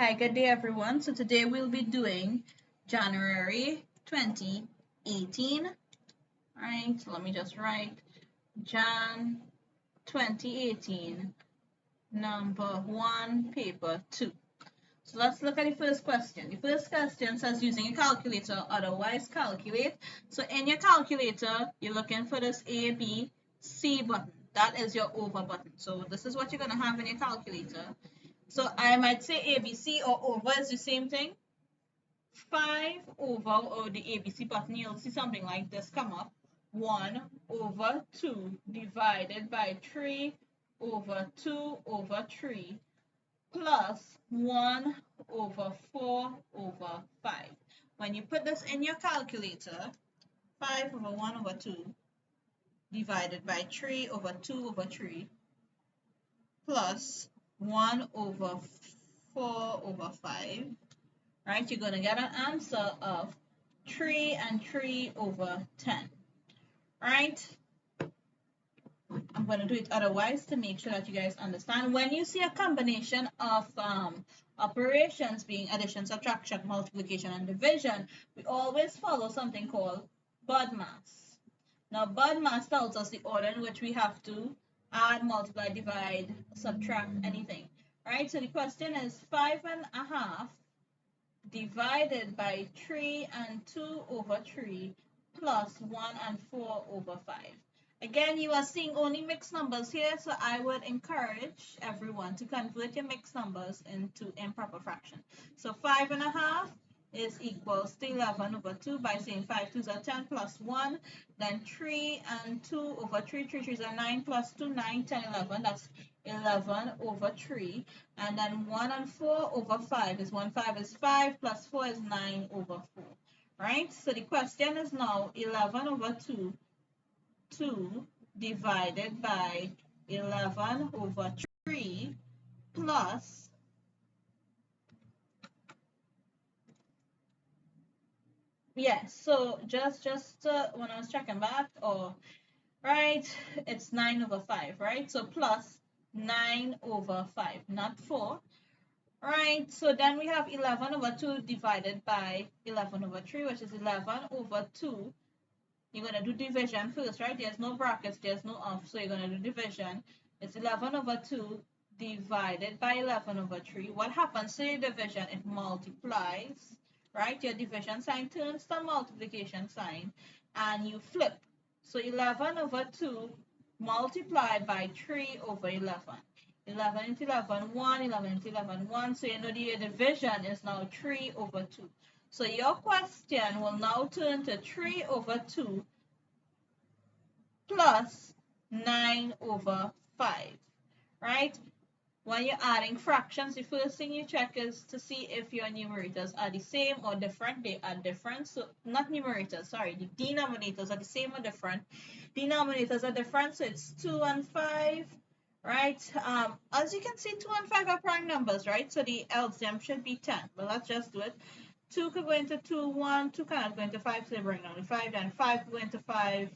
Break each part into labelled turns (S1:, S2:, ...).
S1: Hi, good day everyone. So today we'll be doing January 2018. Alright, so let me just write Jan 2018, number 1, paper 2. So let's look at the first question. The first question says using a calculator, otherwise calculate. So in your calculator, you're looking for this A, B, C button. That is your over button. So this is what you're going to have in your calculator. So I might say ABC or over is the same thing. 5 over, or the ABC button, you'll see something like this come up. 1 over 2 divided by 3 over 2 over 3 plus 1 over 4 over 5. When you put this in your calculator, 5 over 1 over 2 divided by 3 over 2 over 3 plus 1 over 4 over 5, right? You're going to get an answer of 3 and 3 over 10, right? I'm going to do it otherwise to make sure that you guys understand. When you see a combination of operations being addition, subtraction, multiplication, and division, we always follow something called BODMAS. Now, BODMAS tells us the order in which we have to add, multiply, divide, subtract anything, right? So the question is 5.5 divided by 3 and 2 over 3 plus 1 and 4 over 5. Again, you are seeing only mixed numbers here, so I would encourage everyone to convert your mixed numbers into improper fraction. So 5.5 is equals to 11 over 2 by saying 5 2s are 10 plus 1, then 3 and 2 over 3, 3 3s are 9 plus 2, 9, 10, 11, that's 11 over 3, and then 1 and 4 over 5 is 1, 5 is 5, plus 4 is 9 over 4, right? So the question is now 11 over 2 divided by 11 over 3 plus yes, so just when I was checking back, right, it's 9 over 5, right? So plus 9 over 5, not 4, right? So then we have 11 over 2 divided by 11 over 3, which is 11 over 2. You're going to do division first, right? There's no brackets, there's no off, so you're going to do division. It's 11 over 2 divided by 11 over 3. What happens to your division? It multiplies, right? Your division sign turns to multiplication sign, and you flip. So 11 over 2 multiplied by 3 over 11. 11 into 11, 1, 11 into 11, 1. So you know the division is now 3 over 2. So your question will now turn to 3 over 2 plus 9 over 5, right? When you're adding fractions, the first thing you check is to see if your numerators are the same or different. They are different, so not numerators, sorry, the denominators are the same or different. Denominators are different, so it's 2 and 5, right? As you can see, 2 and 5 are prime numbers, right? So the LCM should be 10, but let's just do it. 2 could go into 2, 1, 2 cannot go into 5, so they bring down the 5, then 5 could go into 5,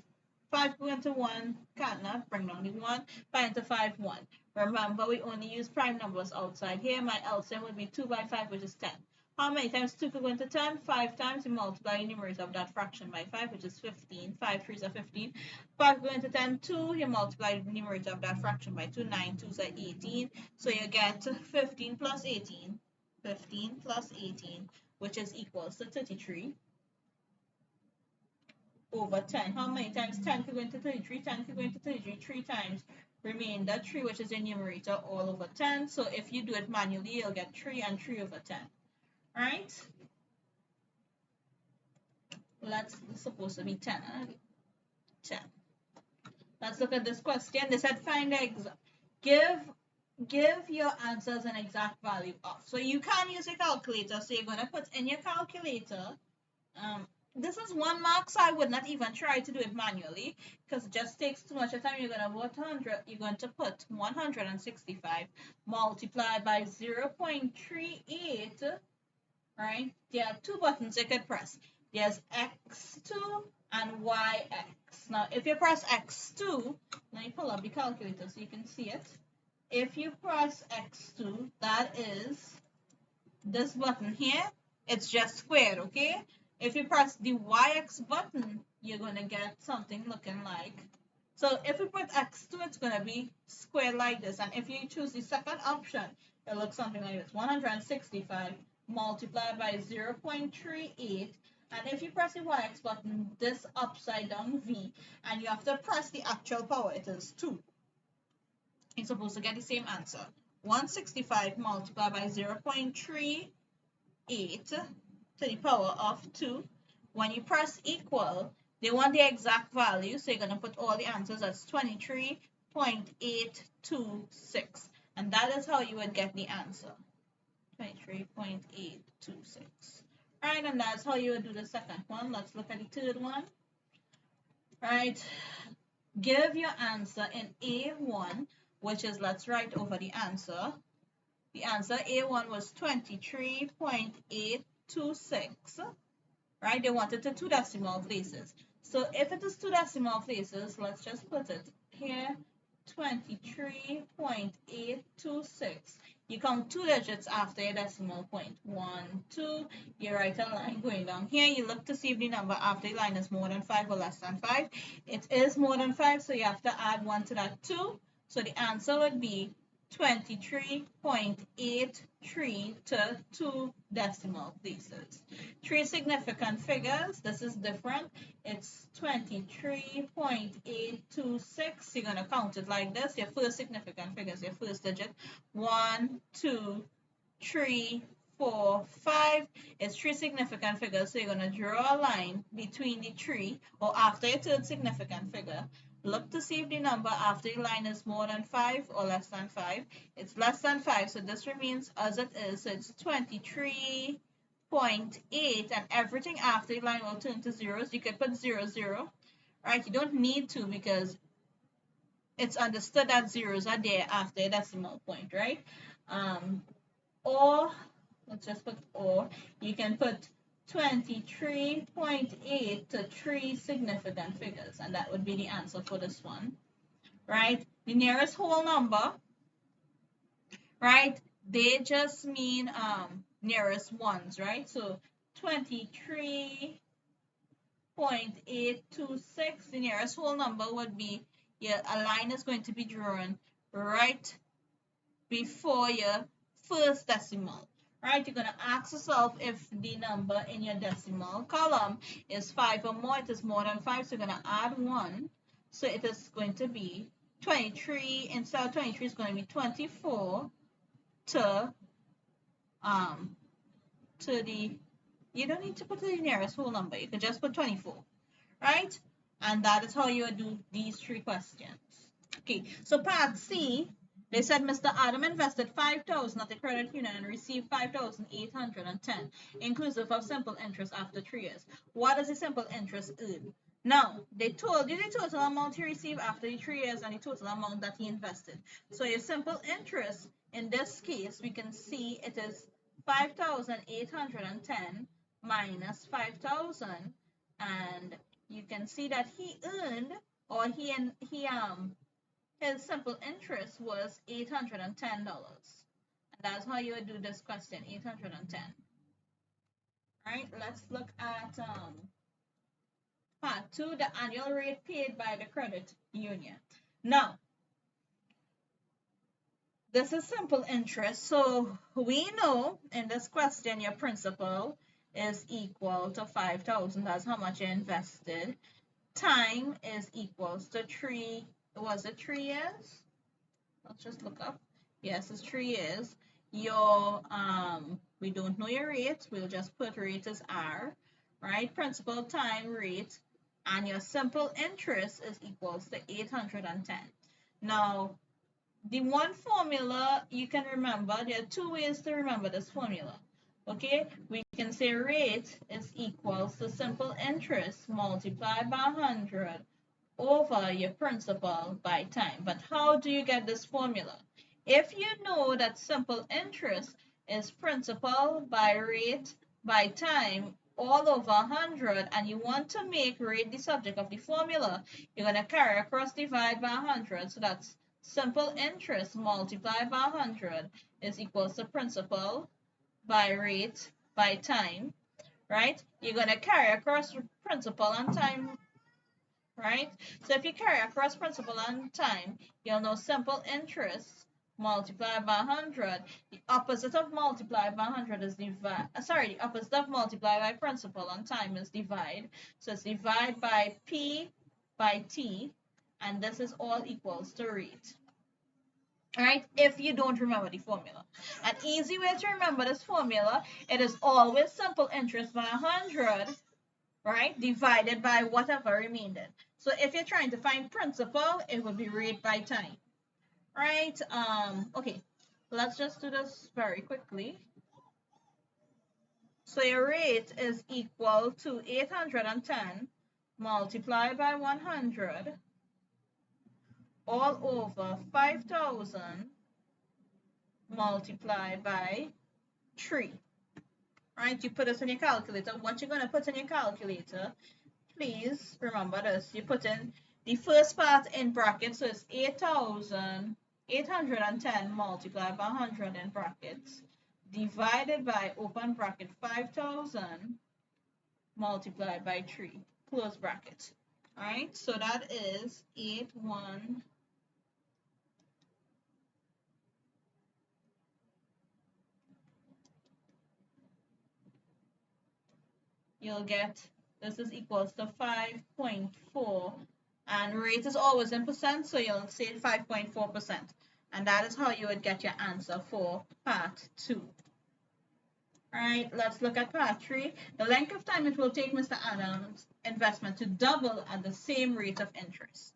S1: 5 go into 1, cannot bring down the 1, 5 into 5, 1. Remember, we only use prime numbers outside here. My LCM would be 2 by 5, which is 10. How many times 2 could go into 10? 5 times. You multiply the numerator of that fraction by 5, which is 15. 5 3s are 15. 5 go into 10, 2. You multiply the numerator of that fraction by 2. 9 2s are 18. So you get 15 plus 18. 15 plus 18, which is equals to 33 over 10. How many times 10 could go into 33? 10 could go into 33 3 times. Remainder 3, which is the numerator, all over 10. So if you do it manually, you'll get 3 and 3 over 10. Right? It's supposed to be 10. 10. Let's look at this question. They said find the give your answers an exact value of. So you can use a calculator. So you're going to put in your calculator. This is 1 mark, so I would not even try to do it manually because it just takes too much time. You're going to put 100. You're going to put 165 multiplied by 0.38. Right? There are 2 buttons you could press. There's X2 and YX. Now, if you press X2, let me pull up the calculator so you can see it. If you press X2, that is this button here, it's just squared, okay? If you press the YX button, you're going to get something looking like, so if we put X2, it's going to be squared like this. And if you choose the second option, it looks something like this, 165 multiplied by 0.38. And if you press the YX button, this upside down V, and you have to press the actual power, it is 2. You're supposed to get the same answer. 165 multiplied by 0.38 to the power of 2. When you press equal, they want the exact value, so you're going to put all the answers as 23.826. And that is how you would get the answer. 23.826. Alright, and that's how you would do the second one. Let's look at the third one. Alright, give your answer in A1, which is, let's write over the answer. The answer A1 was 23.826. Right? They want it to 2 decimal places. So if it is 2 decimal places, let's just put it here, 23.826. You count 2 digits after your decimal point. 1, 2. You write a line going down here. You look to see if the number after the line is more than 5 or less than 5. It is more than 5, so you have to add 1 to that 2. So the answer would be 23.83 to 2 decimal places. 3 significant figures, this is different. It's 23.826. You're going to count it like this. Your first significant figure is your first digit. 1, 2, 3, 4, 5. It's 3 significant figures, so you're going to draw a line between the 3, or after your third significant figure. Look to see if the number after the line is more than 5 or less than 5. It's less than 5, so this remains as it is. So it's 23.8, and everything after the line will turn to zeros. You could put 0, 0. Right? You don't need to, because it's understood that zeros are there after a decimal point, right? Or, let's just put or. You can put 23.8 to 3 significant figures, and that would be the answer for this one, right? The nearest whole number, right? They just mean nearest ones, right? So 23.826, the nearest whole number would be, a line is going to be drawn right before your first decimal. Right, you're going to ask yourself if the number in your decimal column is 5 or more. It is more than 5, so you're going to add 1. So it is going to be 23. Instead of 23, it's going to be 24 to the, you don't need to put the nearest whole number. You can just put 24, right? And that is how you would do these 3 questions. Okay, so part C. They said Mr. Adam invested $5,000 at the credit union and received $5,810, inclusive of simple interest after 3 years. What does the simple interest earn? Now, they told you the total amount he received after the 3 years and the total amount that he invested. So your simple interest, in this case, we can see it is 5,810 minus 5,000, and you can see that he earned, or his simple interest was $810. And that's how you would do this question, 810. All right, let's look at part 2, the annual rate paid by the credit union. Now, this is simple interest. So we know in this question your principal is equal to 5,000. That's how much you invested. Time is equals to 3. Was it 3 years? Let's just look up. Yes, it's 3 years. Your we don't know your rate. We'll just put rate as R, right? Principal, time, rate, and your simple interest is equals to 810. Now, the one formula you can remember, there are 2 ways to remember this formula. Okay, we can say rate is equals to simple interest multiplied by 100 over your principal by time. But how do you get this formula? If you know that simple interest is principal by rate by time all over 100, and you want to make rate the subject of the formula, you're going to carry across divide by 100. So that's simple interest multiplied by 100 is equals to principal by rate by time, right? You're going to carry across principal and time, right? So if you carry across principal and time, you'll know simple interest multiplied by 100. The opposite of multiply by 100 is divide. The opposite of multiply by principal and time is divide. So it's divide by P by T, and this is all equals to rate. All right, if you don't remember the formula. An easy way to remember this formula, it is always simple interest by 100, right, divided by whatever remainder. So if you're trying to find principal, it would be rate by time, right? Okay, let's just do this very quickly. So your rate is equal to 810 multiplied by 100 all over 5,000 multiplied by 3. Right, you put this in your calculator. What you're going to put in your calculator, please remember this. You put in the first part in brackets, so it's 8,810 multiplied by 100 in brackets, divided by, open bracket, 5,000 multiplied by 3, close bracket. All right, so that is 81. You'll get, this is equals to 5.4, and rate is always in percent, so you'll say 5.4%, and that is how you would get your answer for part 2. All right, let's look at part 3. The length of time it will take Mr. Adams' investment to double at the same rate of interest.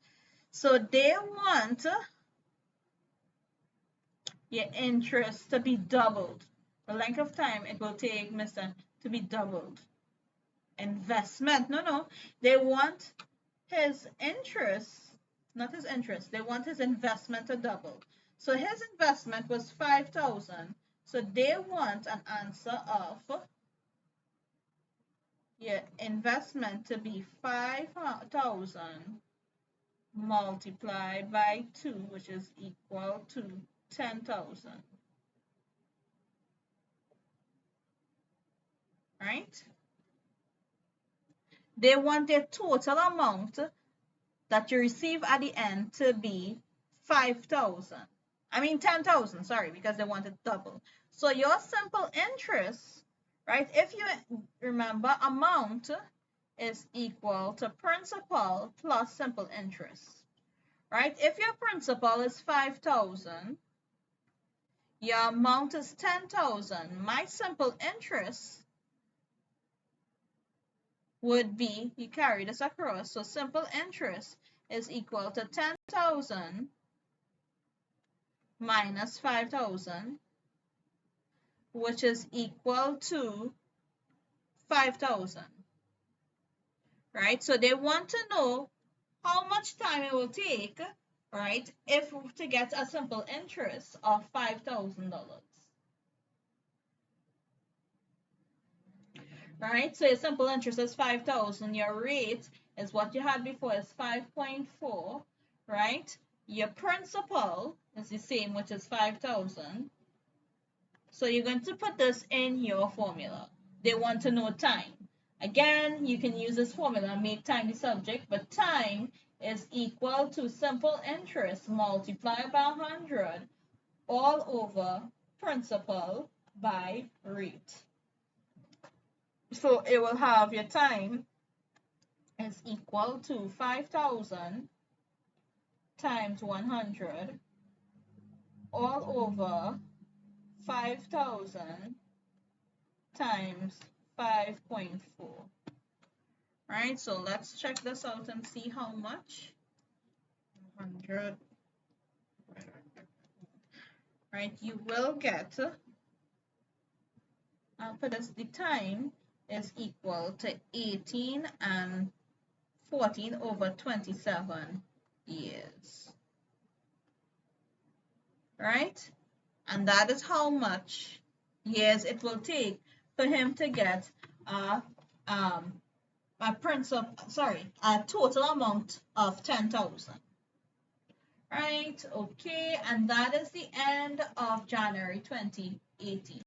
S1: So they want your interest to be doubled. The length of time it will take Mr. to be doubled. Investment, no, they want his interest, not his interest, they want his investment to double. So his investment was 5,000, so they want an answer of your investment to be 5,000 multiplied by 2, which is equal to 10,000. Right? They want their total amount that you receive at the end to be 5,000. I mean 10,000, sorry, because they want it double. So your simple interest, right, if you remember, amount is equal to principal plus simple interest, right? If your principal is 5,000, your amount is 10,000. My simple interest would be, you carry this across, so simple interest is equal to 10,000 minus 5,000, which is equal to 5,000, right? So they want to know how much time it will take, right, if to get a simple interest of $5,000. Right, so your simple interest is 5,000. Your rate is what you had before, is 5.4, right? Your principal is the same, which is 5,000. So you're going to put this in your formula. They want to know time. Again, you can use this formula and make time the subject, but time is equal to simple interest multiplied by 100 all over principal by rate. So it will have your time is equal to 5,000 times 100 all over 5,000 times 5.4. Right, so let's check this out and see how much. 100. Right, you will get, for this, the time is equal to 18 and 14 over 27 years. Right? And that is how much years it will take for him to get a total amount of 10,000. Right? Okay, and that is the end of January 2018.